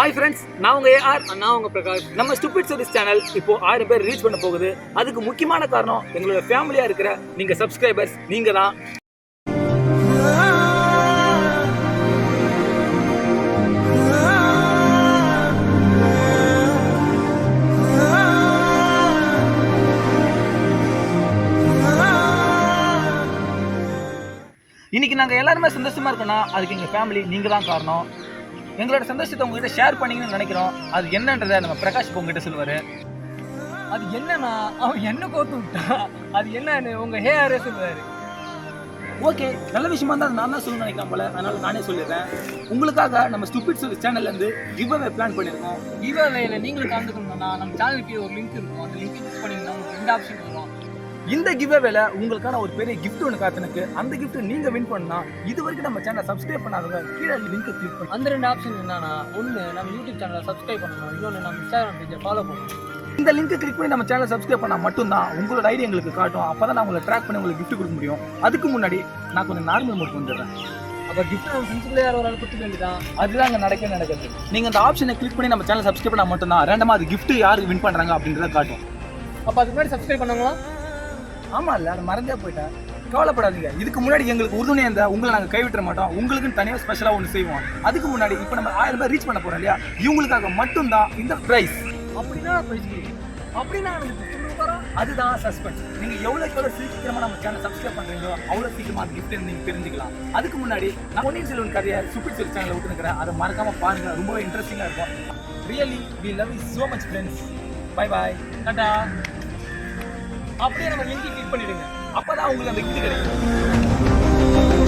Hi friends, நான் உங்க AR, நான் உங்க பிரகாஷ். நம்ம ஸ்டூபிட் சர்வீஸ் சேனல் இப்போ 1000 பேர் ரீச் பண்ண போகுது. அதுக்கு முக்கியமான காரணம் எங்களோட ஃபேமிலியா இருக்கிற நீங்க சப்ஸ்கிரைபர்ஸ், நீங்க தான். இன்னைக்கு நாங்கள் எல்லாருமே சந்தோஷமா இருக்கோம்னா அதுக்கு எங்கள் ஃபேமிலி நீங்கள் தான் காரணம். எங்களோட சந்தோஷத்தை உங்ககிட்ட ஷேர் பண்ணிங்கன்னு நினைக்கிறோம். அது என்னன்றதை நம்ம பிரகாஷ் இப்போ உங்ககிட்ட சொல்லுவார். அது என்னன்னா, அவன் என்ன கோத்து விட்டா, அது என்னன்னு உங்க ஹேரே சொல்லுவாரு. ஓகே, நல்ல விஷயமா தான் நான் தான் சொல்லணும்னு நினைக்கிறேன் போல, அதனால நானே சொல்லிடுறேன். உங்களுக்காக நம்ம ஸ்டூபிட் சர்வீஸ் சேனல்லேருந்து கிவ் அவே பிளான் பண்ணியிருக்கோம். கிவ் அவேல நீங்களும் கலந்துக்கணும்னா நம்ம சேனலுக்கு ஒரு லிங்க் இருக்கும். அந்த லிங்க் கிளிக் பண்ணிங்கன்னா உங்களுக்கு 2 ஆப்ஷன் வரும். இந்த கிவ் அவேல உங்களுக்கான ஒரு பெரிய கிஃப்ட் ஒன்று காத்துனுக்கு. அந்த கிஃப்ட் நீங்க வின் பண்ணா இது வரைக்கும் நம்ம சேனலை சப்ஸ்கிரைப் பண்ணாதவங்க கீழே லிங்க் கிளிக் பண்ணி அந்த 2 ஆப்ஷன் என்னன்னா, ஒன்று நம்ம யூடியூப் சேனலை சப்ஸ்கிரைப் பண்ணணும், இன்னொன்று நம்ம இன்ஸ்டாகிராம் பேஜை ஃபாலோ பண்ணணும். இந்த லிங்க் கிளிக் பண்ணி நம்ம சேனலை சப்ஸ்கிரைப் பண்ணால் மட்டும்தான் உங்களோட ஐடி எங்களுக்கு காட்டும். அப்போ தான் நான் உங்களை ட்ராக் பண்ணி உங்களுக்கு கிஃப்ட் கொடுக்க முடியும். அதுக்கு முன்னாடி நான் கொஞ்சம் நார்மல் மோட் வந்துடுறேன். அப்போ கிஃப்ட் நம்ம ஃப்ரெண்ட்ஸுக்குள்ளே யார் ஒரு ஆள் கொடுத்துக்க வேண்டியதான். அதுதான் அங்கே நடக்குது. நீங்கள் அந்த ஆப்ஷனை கிளிக் பண்ணி நம்ம சேனல் சப்ஸ்கிரைப் பண்ணால் மட்டும்தான் ரேண்டமாக அது கிஃப்ட் யார் வின் பண்ணுறாங்க அப்படின்றத காட்டும். அப்போ அதுக்கு முன்னாடி சப்ஸ்கிரைப் பண்ணவங்களா? ஆமாம், இல்லை அதை மறந்தே போயிட்டேன். கவலைப்படாதீங்க. இதுக்கு முன்னாடி எங்களுக்கு உறுதுணையாக இருந்தால் உங்களை நாங்கள் கைவிட்டுற மாட்டோம். உங்களுக்குன்னு தனியாக ஸ்பெஷலாக ஒன்று செய்வோம். அதுக்கு முன்னாடி இப்போ நம்ம 1000 பேர் ரீச் பண்ண போகிறோம் இல்லையா, இவங்களுக்காக மட்டும்தான் இந்த ப்ரைஸ். அப்படின்னா ப்ரைஸ் அப்படின்னா அதுதான் சஸ்பென்ஸ். நீங்கள் எவ்வளோ சீக்கிரமாக நம்ம சேனல் சப்ஸ்கிரைப் பண்ணுறீங்களோ அவ்வளோ சீக்கிரமாக அந்த கிஃப்ட் நீங்கள் தெரிஞ்சுக்கலாம். அதுக்கு முன்னாடி நான் பொன்னியின் செல்வன் கதையை ஸ்டூபிட் சர்வீஸ் சேனலில் விட்டுருக்கிறேன். அதை மறக்காமல் பாருங்கள், ரொம்பவே இன்ட்ரெஸ்டிங்காக இருக்கும். Really we love you so much friends. Bye bye, டாடா. அப்படியே நம்ம லிங்க் கிளிக் பண்ணிடுங்க. அப்பதான் உங்களுக்கு அந்த கிஃப்ட் கிடைக்கும்.